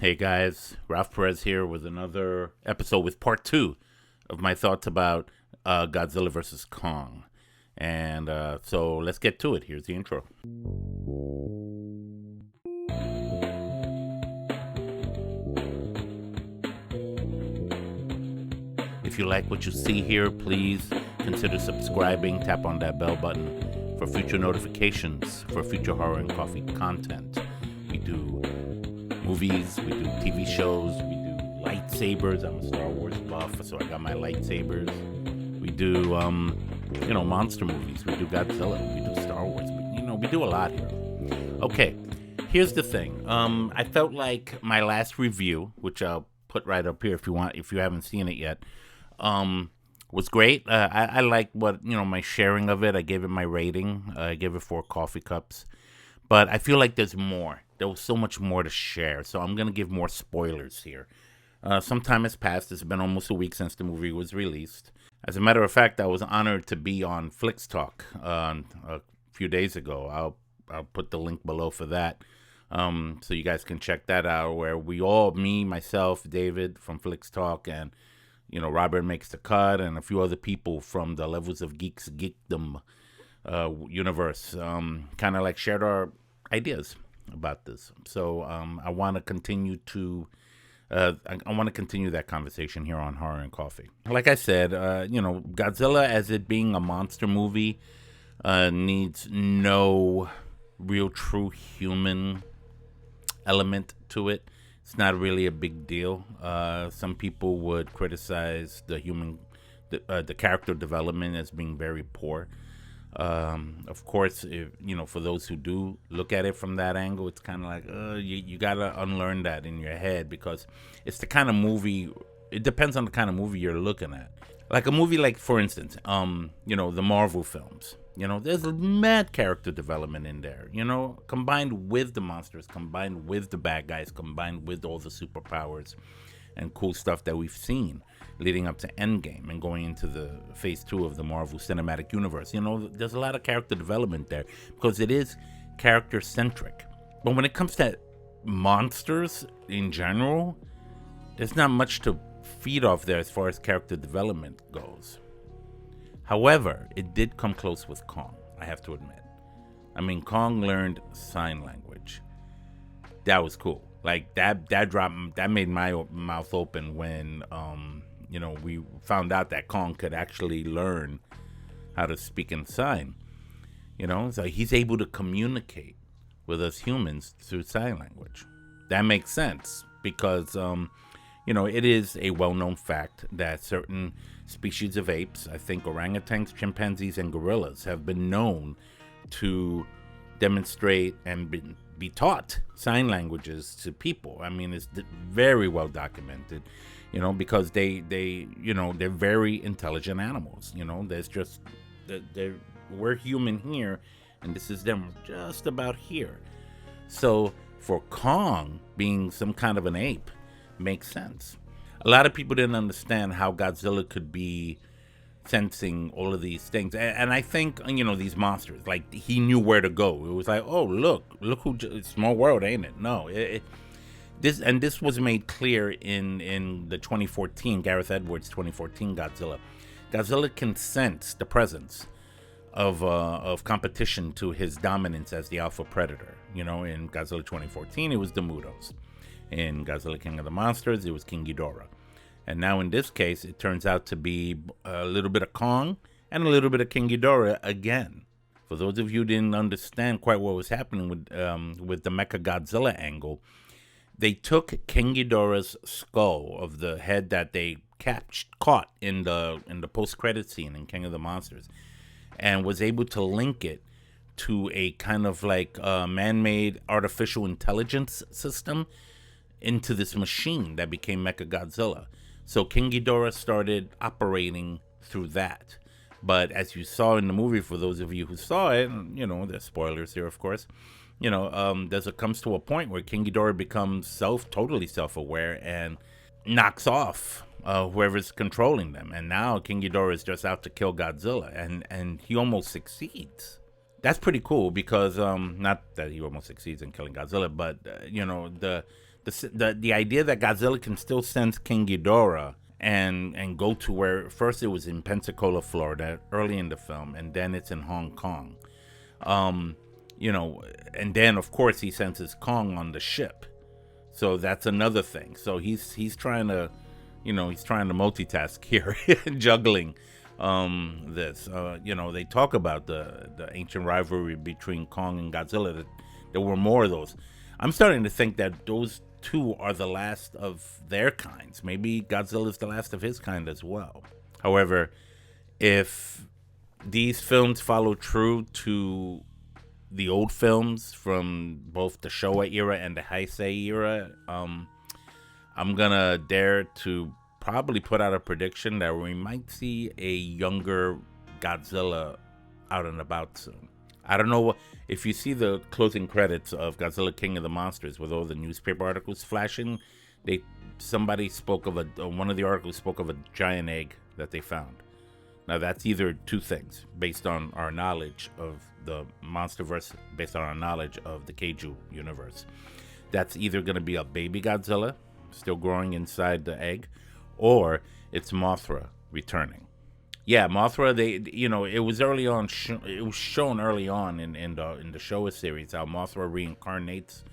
Hey guys, Ralph Perez here with another episode with part two of my thoughts about Godzilla vs. Kong. And so let's get to it. Here's the intro. If you like what you see here, please consider subscribing. Tap on that bell button for future notifications for future horror and coffee content. We do movies, we do TV shows, we do lightsabers. I'm a Star Wars buff, so I got my lightsabers. We do, monster movies. We do Godzilla. We do Star Wars. We do a lot here. Okay, here's the thing. I felt like my last review, which I'll put right up here if you haven't seen it yet, was great. I liked my sharing of it. I gave it my rating. I gave it 4 coffee cups. But I feel like there's more. There was so much more to share. So I'm going to give more spoilers here. Some time has passed. It's been almost a week since the movie was released. As a matter of fact, I was honored to be on FlixTalk a few days ago. I'll put the link below for that. So you guys can check that out, where me, myself, David from FlixTalk, and Robert Makes the Cut, and a few other people from the Levels of Geeks Geekdom universe kind of like shared our ideas about this. So I want to continue that conversation here on Horror and Coffee. Like I said, Godzilla, as it being a monster movie, needs no real true human element to it. It's not really a big deal. Some people would criticize the character development as being very poor. Of course, for those who do look at it from that angle, it's kind of like, you gotta unlearn that in your head, because it's the kind of movie, it depends on the kind of movie you're looking at. Like a movie like, for instance, the Marvel films. There's mad character development in there, combined with the monsters, combined with the bad guys, combined with all the superpowers and cool stuff that we've seen leading up to Endgame and going into the phase 2 of the Marvel Cinematic Universe. There's a lot of character development there because it is character centric. But when it comes to monsters in general, there's not much to feed off there as far as character development goes. However, it did come close with Kong, I have to admit. I mean, Kong learned sign language. That was cool. Like that made my mouth open when we found out that Kong could actually learn how to speak in sign. So he's able to communicate with us humans through sign language. That makes sense because it is a well-known fact that certain species of apes, I think orangutans, chimpanzees, and gorillas, have been known to demonstrate and be taught sign languages to people. I mean, it's very well documented, because they're very intelligent animals. There's just we're human here, and this is them just about here. So for Kong being some kind of an ape makes sense. A lot of people didn't understand how Godzilla could be sensing all of these things, and I think these monsters, like, he knew where to go. It was like, oh, look who small world, ain't it? No, this was made clear in the 2014 Gareth Edwards 2014 Godzilla. Godzilla can sense the presence of competition to his dominance as the alpha predator. In Godzilla 2014, it was the Mutos. In Godzilla King of the Monsters, it was King Ghidorah. And now in this case, it turns out to be a little bit of Kong and a little bit of King Ghidorah again. For those of you who didn't understand quite what was happening with the Mechagodzilla angle, they took King Ghidorah's skull of the head that they caught in the post-credit scene in King of the Monsters, and was able to link it to a kind of like man-made artificial intelligence system into this machine that became Mechagodzilla. So King Ghidorah started operating through that. But as you saw in the movie, for those of you who saw it, there's spoilers here, of course, comes to a point where King Ghidorah becomes totally self-aware and knocks off whoever's controlling them. And now King Ghidorah is just out to kill Godzilla, and he almost succeeds. That's pretty cool because, not that he almost succeeds in killing Godzilla, but, The idea that Godzilla can still sense King Ghidorah and go to where first it was in Pensacola, Florida, early in the film, and then it's in Hong Kong. You know, and then of course he senses Kong on the ship. So that's another thing. So he's trying to, you know, he's trying to multitask here, juggling this. You know, they talk about the ancient rivalry between Kong and Godzilla. That there were more of those. I'm starting to think that those two are the last of their kinds. Maybe Godzilla's the last of his kind as well. However, if these films follow true to the old films from both the Showa era and the Heisei era, I'm gonna dare to probably put out a prediction that we might see a younger Godzilla out and about soon. I don't know if you see the closing credits of Godzilla King of the Monsters with all the newspaper articles flashing. Somebody spoke of one of the articles spoke of a giant egg that they found. Now that's either two things based on our knowledge of the Monsterverse, based on our knowledge of the Keiju universe. That's either going to be a baby Godzilla still growing inside the egg, or it's Mothra returning. Yeah, Mothra. It was early on. It was shown early on in the Showa series how Mothra reincarnates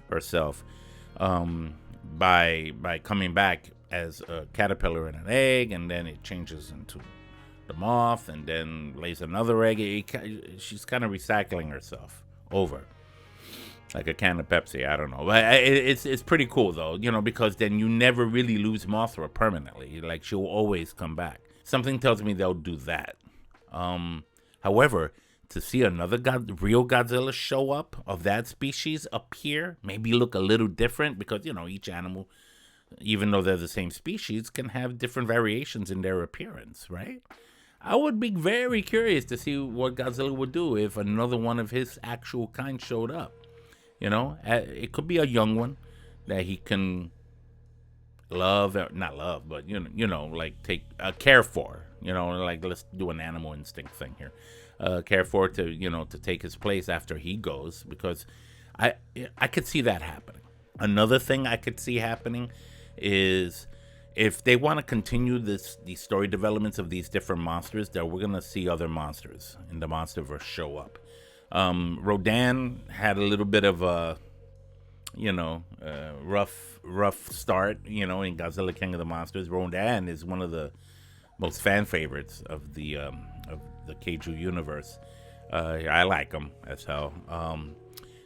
herself by coming back as a caterpillar in an egg, and then it changes into the moth, and then lays another egg. She's kind of recycling herself over, like a can of Pepsi. I don't know, but it's pretty cool though, you know, because then you never really lose Mothra permanently. Like she'll always come back. Something tells me they'll do that. However, to see another real Godzilla show up of that species appear, maybe look a little different, because you know each animal, even though they're the same species, can have different variations in their appearance, right? I would be very curious to see what Godzilla would do if another one of his actual kind showed up. You know, it could be a young one that he can not love, but like care for. You know, like let's do an animal instinct thing here. Care for to take his place after he goes, because I could see that happening. Another thing I could see happening is, if they want to continue these story developments of these different monsters, that we're gonna see other monsters in the Monsterverse show up. Rodan had a little bit of a, rough start, in Godzilla King of the Monsters. Rodan is one of the most fan favorites of the Keiju universe. I like him as hell.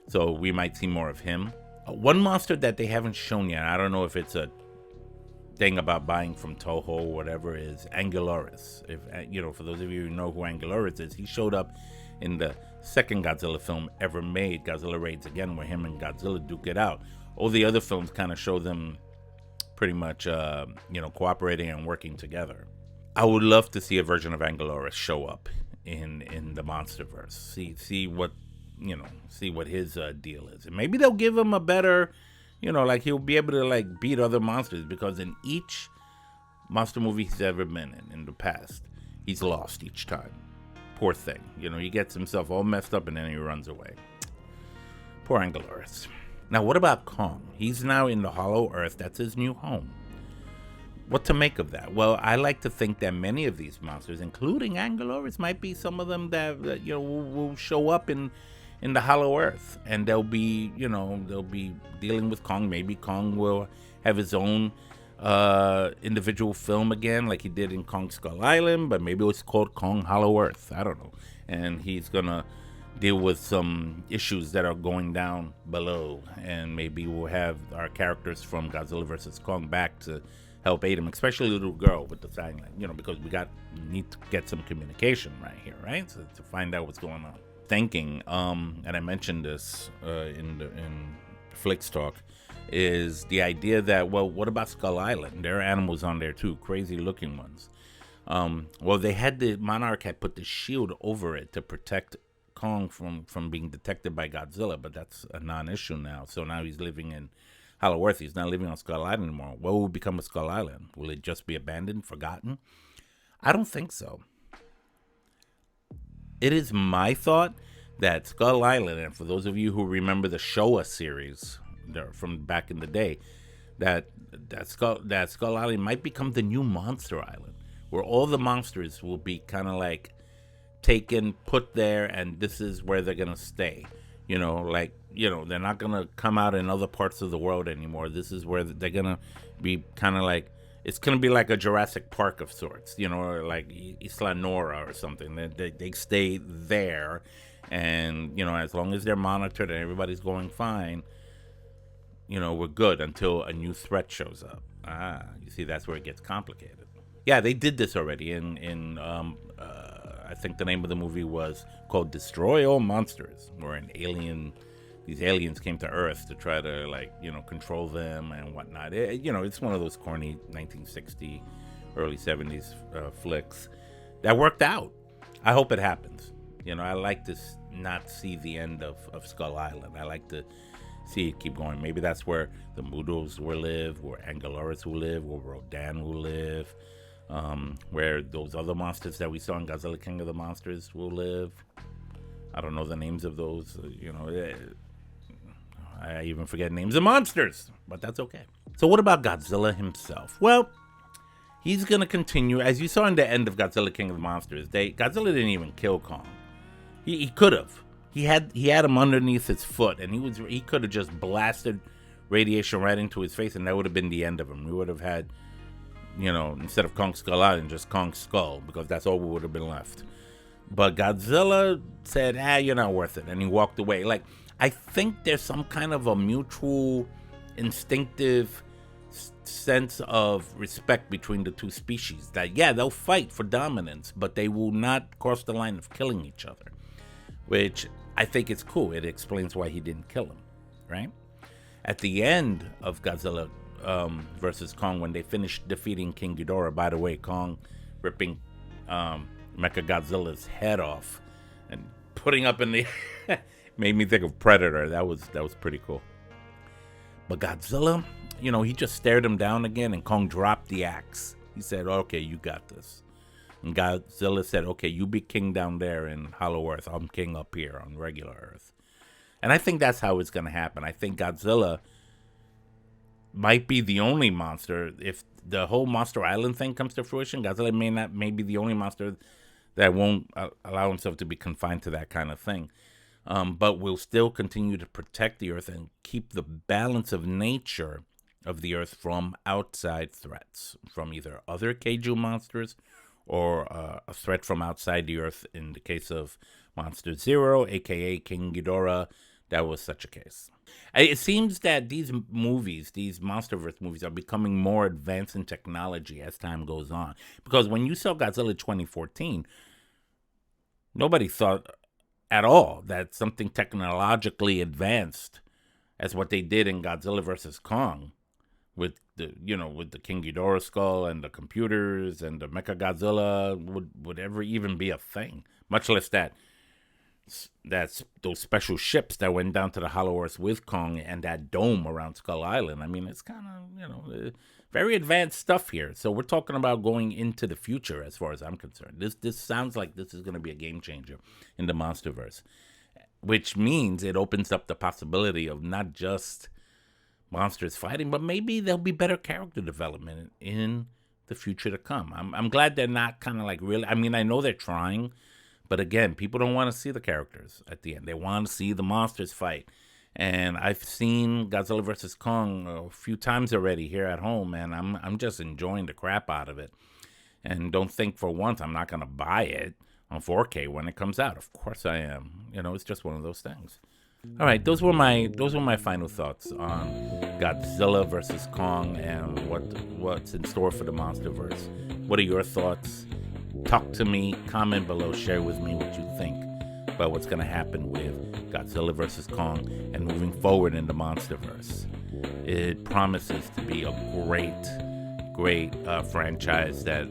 So we might see more of him. One monster that they haven't shown yet, I don't know if it's a thing about buying from Toho or whatever, is Anguloris. If for those of you who know who Anguloris is, he showed up in the second Godzilla film ever made, Godzilla Raids Again, where him and Godzilla duke it out. All the other films kind of show them pretty much cooperating and working together. I would love to see a version of Anguloris show up in the Monsterverse. See what his deal is, and maybe they'll give him a better, like he'll be able to beat other monsters, because in each monster movie he's ever been in the past, he's lost each time. Poor thing, he gets himself all messed up and then he runs away. Poor Anguloris. Now, what about Kong? He's now in the Hollow Earth. That's his new home. What to make of that? Well, I like to think that many of these monsters, including Anguloris, might be some of them that will show up in the Hollow Earth, and they'll be dealing with Kong. Maybe Kong will have his own individual film again, like he did in Kong Skull Island, but maybe it's called Kong Hollow Earth. I don't know. And he's gonna deal with some issues that are going down below, and maybe we'll have our characters from Godzilla vs. Kong back to help aid him, especially the little girl with the sign language, because we need to get some communication right here, right? So to find out what's going on. Thinking, and I mentioned this in FlixTalk, is the idea that, well, what about Skull Island? There are animals on there too, crazy looking ones. The Monarch had put the shield over it to protect Kong from being detected by Godzilla, but that's a non-issue now. So now he's living in Hollow Earth. He's not living on Skull Island anymore. What will become of Skull Island? Will it just be abandoned, forgotten? I don't think so. It is my thought that Skull Island, and for those of you who remember the Showa series, from back in the day, that Skull Island might become the new Monster Island, where all the monsters will be kind of like taken, put there, and this is where they're gonna stay. They're not gonna come out in other parts of the world anymore. This is where they're gonna be kind of like, it's gonna be like a Jurassic Park of sorts, or like Isla Nora or something. They stay there, and as long as they're monitored and everybody's going fine, we're good until a new threat shows up. You see, that's where it gets complicated. Yeah, they did this already in I think the name of the movie was called Destroy All Monsters, where these aliens came to Earth to try to control them and whatnot. It's one of those corny 1960, early 70s flicks that worked out. I hope it happens. I like to not see the end of Skull Island. I like to see it keep going. Maybe that's where the Mudos will live, where Angularis will live, where Rodan will live. Where those other monsters that we saw in Godzilla King of the Monsters will live. I don't know the names of those, I even forget names of monsters, but that's okay. So what about Godzilla himself? Well, he's going to continue. As you saw in the end of Godzilla King of the Monsters, Godzilla didn't even kill Kong. He could have. He had him underneath his foot, and he could have just blasted radiation right into his face, and that would have been the end of him. We would have had, instead of Kong Skull Island, just Kong Skull, because that's all we would have been left. But Godzilla said, you're not worth it, and he walked away. I think there's some kind of a mutual, instinctive sense of respect between the two species. That, they'll fight for dominance, but they will not cross the line of killing each other, which I think is cool. It explains why he didn't kill him, right? At the end of Godzilla versus Kong, when they finished defeating King Ghidorah, by the way, Kong ripping Mechagodzilla's head off and putting up in the made me think of Predator. That was pretty cool. But Godzilla, he just stared him down again, and Kong dropped the axe. He said, okay, you got this. And Godzilla said, okay, you be king down there in Hollow Earth. I'm king up here on regular Earth. And I think that's how it's going to happen. I think Godzilla might be the only monster. If the whole Monster Island thing comes to fruition, Godzilla may be the only monster that won't allow himself to be confined to that kind of thing. But will still continue to protect the Earth and keep the balance of nature of the Earth from outside threats, from either other kaiju monsters or a threat from outside the Earth. In the case of Monster Zero, a.k.a. King Ghidorah, that was such a case. It seems that these Monsterverse movies, are becoming more advanced in technology as time goes on. Because when you saw Godzilla 2014, nobody thought at all that something technologically advanced as what they did in Godzilla vs. Kong, with the King Ghidorah skull and the computers and the Mechagodzilla would ever even be a thing. Much less that's those special ships that went down to the Hollow Earth with Kong and that dome around Skull Island. I mean, it's kind of, very advanced stuff here. So we're talking about going into the future as far as I'm concerned. This sounds like this is going to be a game changer in the Monsterverse, which means it opens up the possibility of not just monsters fighting, but maybe there'll be better character development in the future to come. I'm glad they're not kind of like really, I mean, I know they're trying, but again, people don't want to see the characters at the end. They want to see the monsters fight. And I've seen Godzilla vs. Kong a few times already here at home, and I'm just enjoying the crap out of it. And don't think for once I'm not going to buy it on 4K when it comes out. Of course I am. It's just one of those things. All right, those were my final thoughts on Godzilla vs. Kong and what's in store for the Monsterverse. What are your thoughts? Talk to me, comment below, share with me what you think about what's going to happen with Godzilla vs. Kong and moving forward in the Monsterverse. It promises to be a great franchise that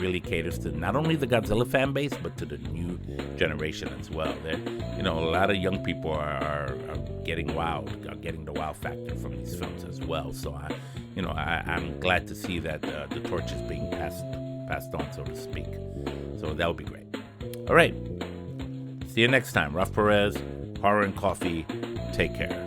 really caters to not only the Godzilla fan base, but to the new generation as well. A lot of young people are getting wowed, are getting the wow factor from these films as well. So I'm glad to see that the torch is being passed on, so to speak. So that would be great. All right. See you next time. Ralph Perez, Horror and Coffee. Take care.